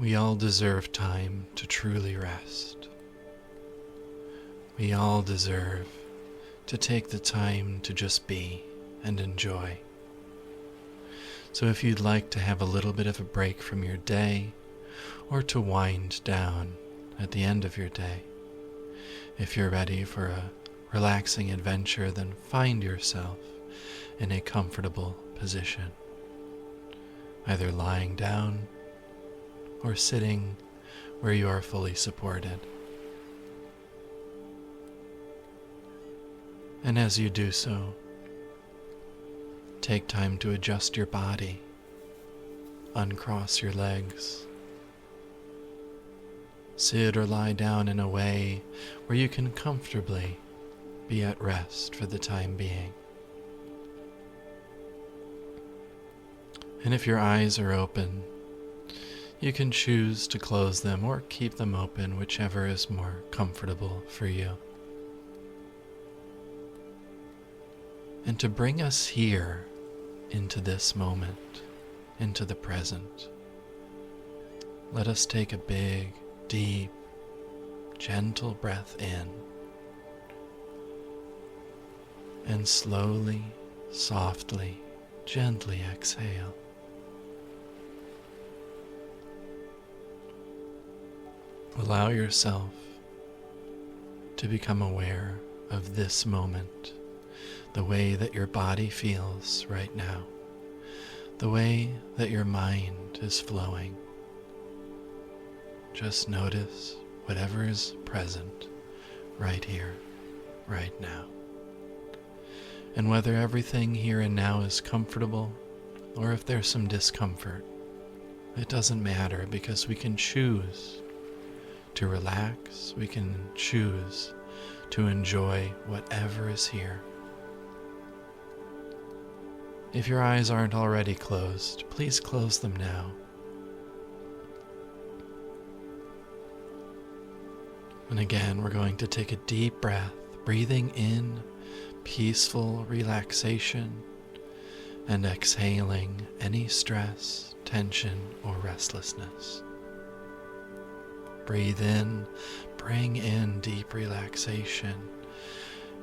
We all deserve time to truly rest. We all deserve to take the time to just be and enjoy. So if you'd like to have a little bit of a break from your day, or to wind down at the end of your day, if you're ready for a relaxing adventure, then find yourself in a comfortable position, either lying down or sitting where you are fully supported. And as you do so, take time to adjust your body, uncross your legs, sit or lie down in a way where you can comfortably be at rest for the time being. And if your eyes are open, you can choose to close them or keep them open, whichever is more comfortable for you. And to bring us here into this moment, into the present, let us take a big, deep, gentle breath in, and slowly, softly, gently exhale. Allow yourself to become aware of this moment, the way that your body feels right now, the way that your mind is flowing. Just notice whatever is present right here, right now. And whether everything here and now is comfortable, or if there's some discomfort, it doesn't matter, because we can choose to relax, we can choose to enjoy whatever is here. If your eyes aren't already closed, please close them now. And again, we're going to take a deep breath, breathing in peaceful relaxation and exhaling any stress, tension, or restlessness. Breathe in, bring in deep relaxation,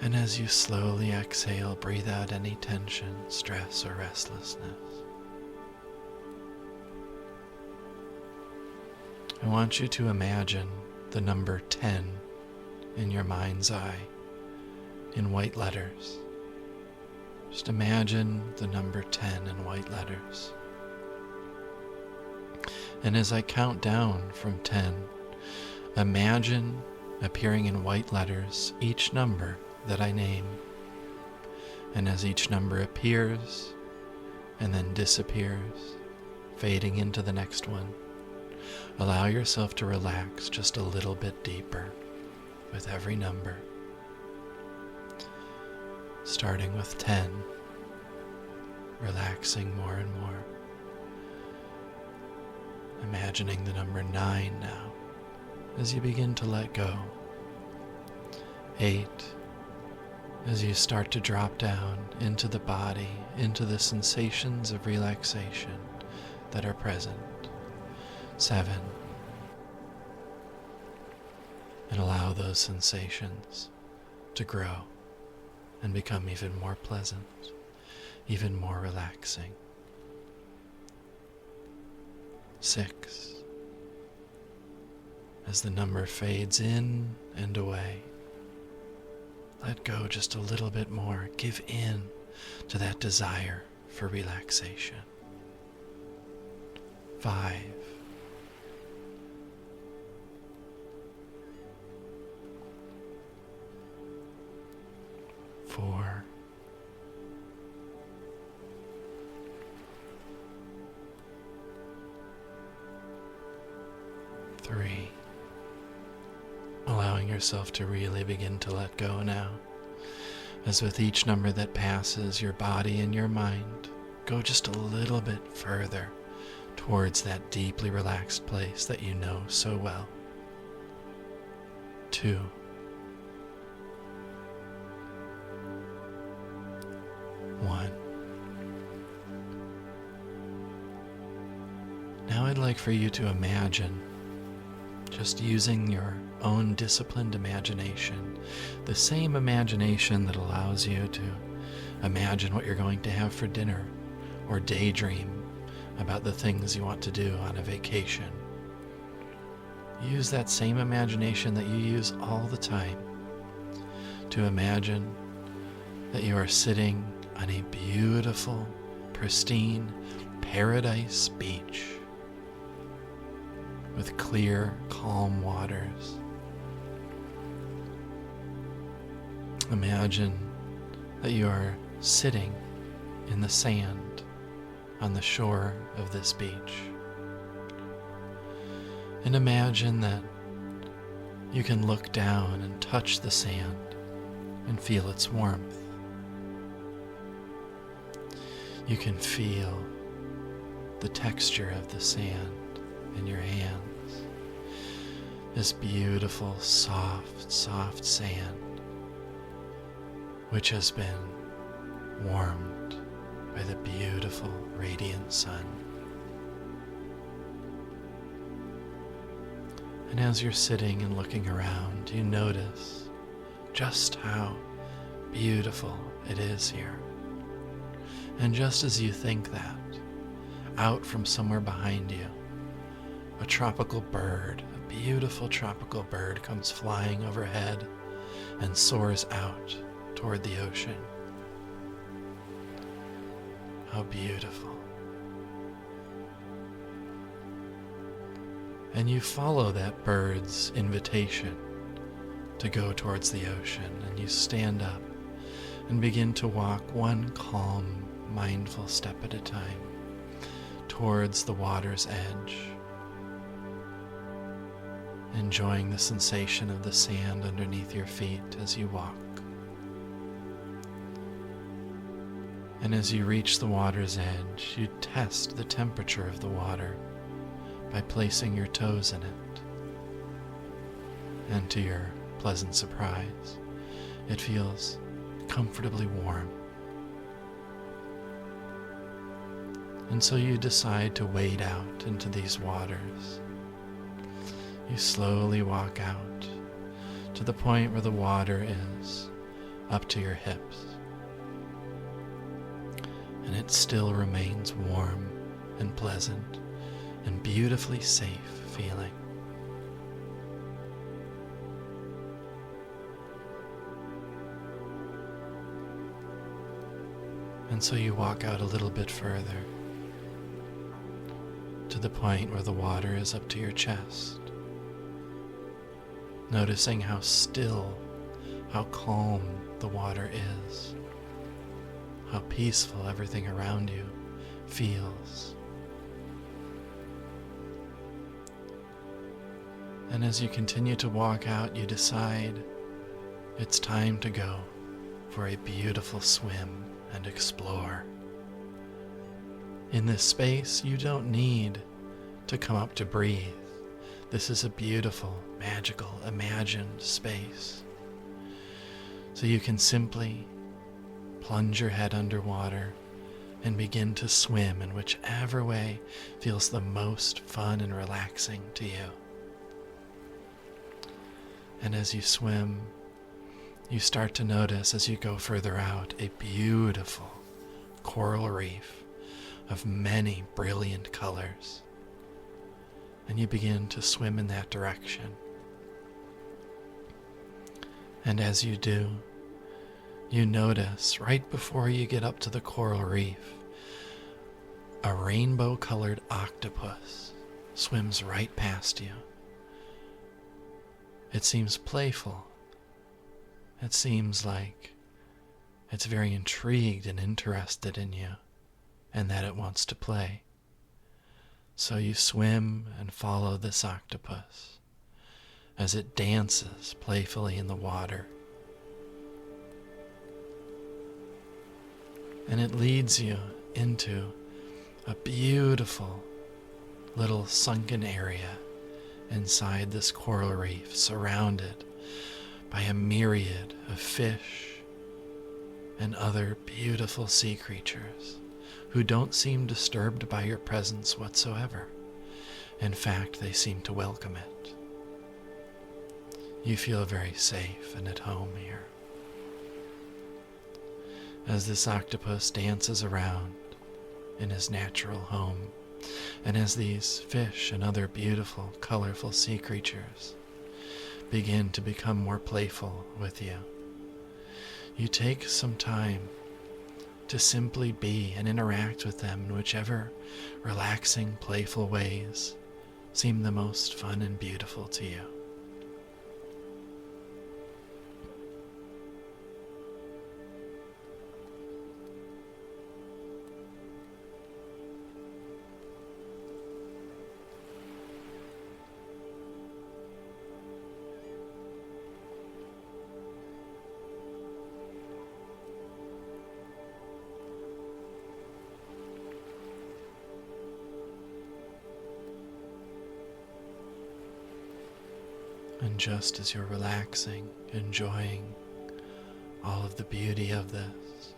and as you slowly exhale, breathe out any tension, stress, or restlessness. I want you to imagine the number 10 in your mind's eye in white letters. Just imagine the number 10 in white letters. And as I count down from 10, imagine appearing in white letters each number that I name. And as each number appears and then disappears, fading into the next one, allow yourself to relax just a little bit deeper with every number. Starting with 10, relaxing more and more. Imagining the number 9 now as you begin to let go. 8, as you start to drop down into the body, into the sensations of relaxation that are present. 7, and allow those sensations to grow and become even more pleasant, even more relaxing. 6, as the number fades in and away, let go just a little bit more. Give in to that desire for relaxation. 5, 4, 3, allowing yourself to really begin to let go now, as with each number that passes, your body and your mind go just a little bit further towards that deeply relaxed place that you know so well. 2, 1. Now I'd like for you to imagine, just using your own disciplined imagination, the same imagination that allows you to imagine what you're going to have for dinner or daydream about the things you want to do on a vacation. Use that same imagination that you use all the time to imagine that you are sitting on a beautiful, pristine paradise beach with clear, calm waters. Imagine that you are sitting in the sand on the shore of this beach. And imagine that you can look down and touch the sand and feel its warmth. You can feel the texture of the sand in your hands. This beautiful, soft, soft sand, which has been warmed by the beautiful, radiant sun. And as you're sitting and looking around, you notice just how beautiful it is here. And just as you think that, out from somewhere behind you, a tropical bird, a beautiful tropical bird, comes flying overhead and soars out toward the ocean. How beautiful. And you follow that bird's invitation to go towards the ocean, and you stand up and begin to walk one calm, mindful step at a time towards the water's edge, enjoying the sensation of the sand underneath your feet as you walk. And as you reach the water's edge, you test the temperature of the water by placing your toes in it. And to your pleasant surprise, it feels comfortably warm. And so you decide to wade out into these waters. You slowly walk out to the point where the water is up to your hips. And it still remains warm and pleasant and beautifully safe feeling. And so you walk out a little bit further to the point where the water is up to your chest, noticing how still, how calm the water is, how peaceful everything around you feels. And as you continue to walk out, you decide it's time to go for a beautiful swim and explore. In this space, you don't need to come up to breathe. This is a beautiful, magical, imagined space. So you can simply plunge your head underwater and begin to swim in whichever way feels the most fun and relaxing to you. And as you swim, you start to notice as you go further out a beautiful coral reef of many brilliant colors. And you begin to swim in that direction. And as you do, you notice right before you get up to the coral reef, a rainbow-colored octopus swims right past you. It seems playful. It seems like it's very intrigued and interested in you, and that it wants to play. So you swim and follow this octopus as it dances playfully in the water. And it leads you into a beautiful little sunken area inside this coral reef, surrounded by a myriad of fish and other beautiful sea creatures who don't seem disturbed by your presence whatsoever. In fact, they seem to welcome it. You feel very safe and at home here. As this octopus dances around in his natural home, and as these fish and other beautiful, colorful sea creatures begin to become more playful with you, you take some time to simply be and interact with them in whichever relaxing, playful ways seem the most fun and beautiful to you. And just as you're relaxing, enjoying all of the beauty of this,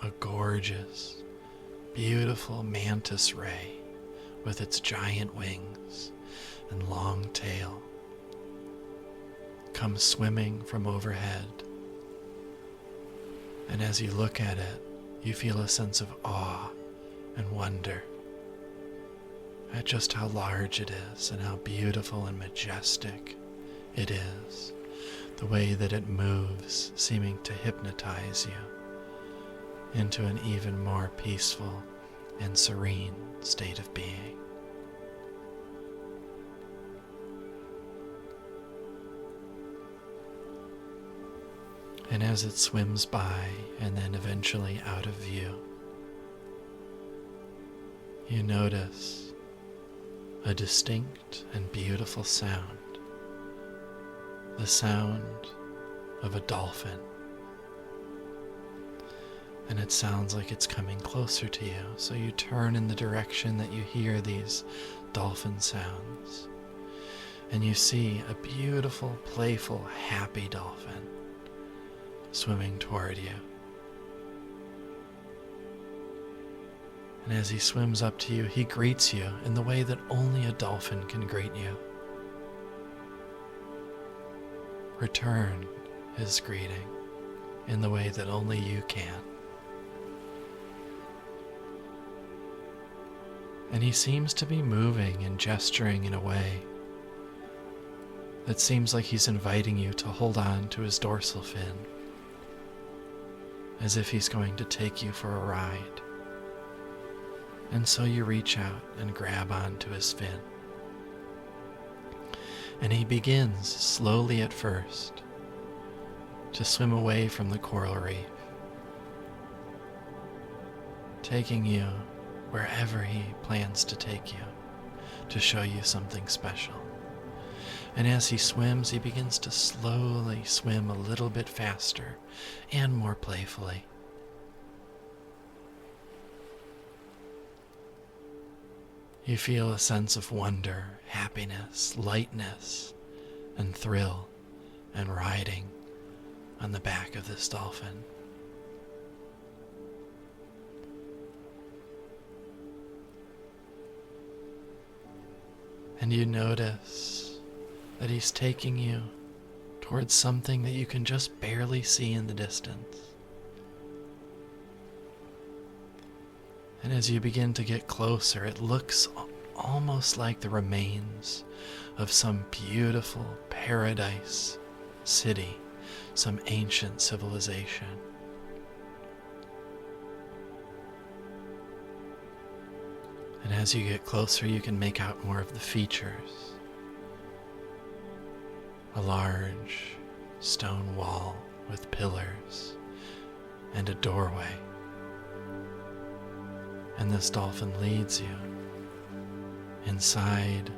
a gorgeous, beautiful mantis ray with its giant wings and long tail comes swimming from overhead. And as you look at it, you feel a sense of awe and wonder at just how large it is and how beautiful and majestic it is, the way that it moves, seeming to hypnotize you into an even more peaceful and serene state of being. And as it swims by and then eventually out of view, you notice a distinct and beautiful sound, the sound of a dolphin. And it sounds like it's coming closer to you, so you turn in the direction that you hear these dolphin sounds, and you see a beautiful, playful, happy dolphin swimming toward you. And as he swims up to you, he greets you in the way that only a dolphin can greet you. Return his greeting in the way that only you can. And he seems to be moving and gesturing in a way that seems like he's inviting you to hold on to his dorsal fin, as if he's going to take you for a ride. And so you reach out and grab onto his fin. And he begins, slowly at first, to swim away from the coral reef, taking you wherever he plans to take you to show you something special. And as he swims, he begins to slowly swim a little bit faster and more playfully. You feel a sense of wonder, happiness, lightness, and thrill, and riding on the back of this dolphin. And you notice that he's taking you towards something that you can just barely see in the distance. And as you begin to get closer, it looks almost like the remains of some beautiful paradise city, some ancient civilization. And as you get closer, you can make out more of the features. A large stone wall with pillars and a doorway. And this dolphin leads you inside,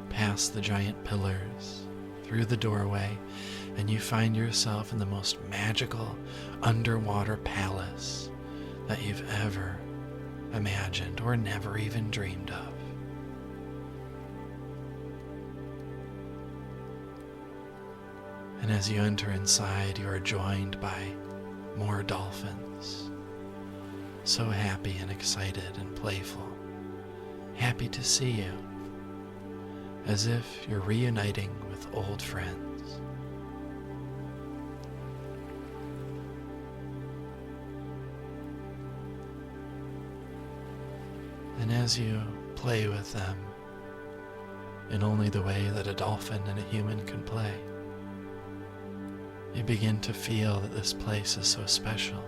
past the giant pillars, through the doorway, and you find yourself in the most magical underwater palace that you've ever imagined or never even dreamed of. And as you enter inside, you are joined by more dolphins, so happy and excited and playful happy to see you, as if you're reuniting with old friends. And as you play with them in only the way that a dolphin and a human can play, you begin to feel that this place is so special,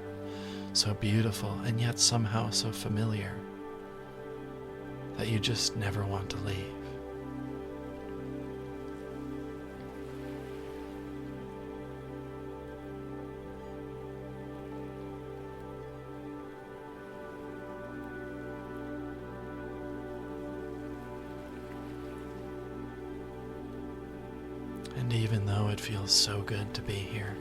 so beautiful, and yet somehow so familiar that you just never want to leave. And even though it feels so good to be here,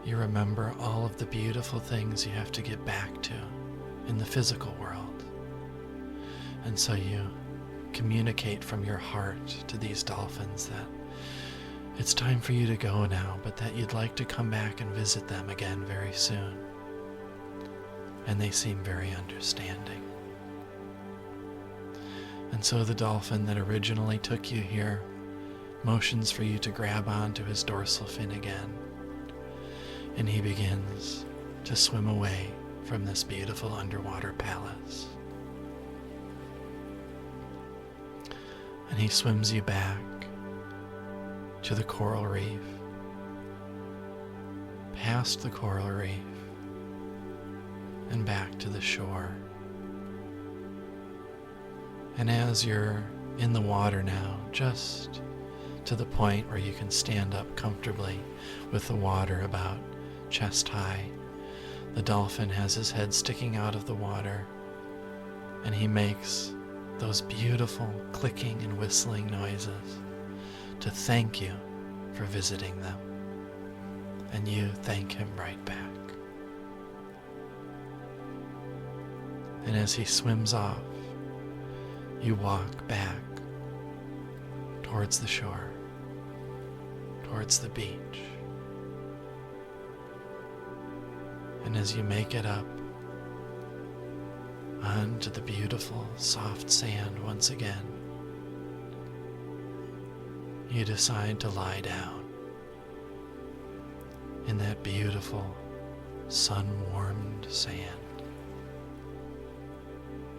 you remember all of the beautiful things you have to get back to in the physical world. And so you communicate from your heart to these dolphins that it's time for you to go now, but that you'd like to come back and visit them again very soon. And they seem very understanding. And so the dolphin that originally took you here motions for you to grab onto his dorsal fin again, and he begins to swim away from this beautiful underwater palace. And he swims you back to the coral reef, past the coral reef, and back to the shore. And as you're in the water now, just to the point where you can stand up comfortably with the water about chest high, the dolphin has his head sticking out of the water, and he makes those beautiful clicking and whistling noises to thank you for visiting them. And you thank him right back. And as he swims off, you walk back towards the shore, towards the beach. And as you make it up onto the beautiful soft sand once again, you decide to lie down in that beautiful sun-warmed sand.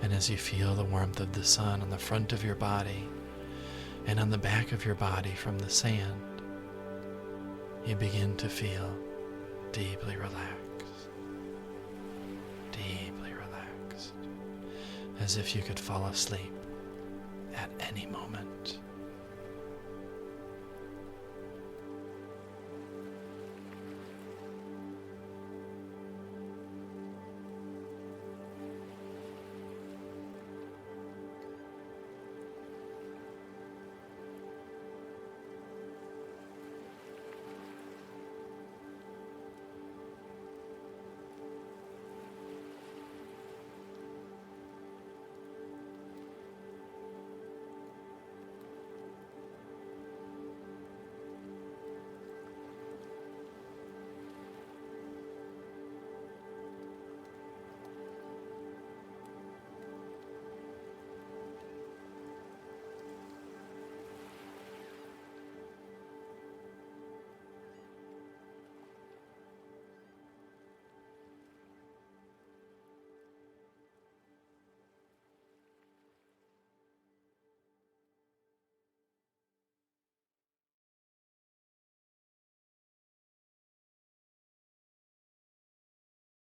And as you feel the warmth of the sun on the front of your body and on the back of your body from the sand, you begin to feel deeply relaxed, as if you could fall asleep at any moment.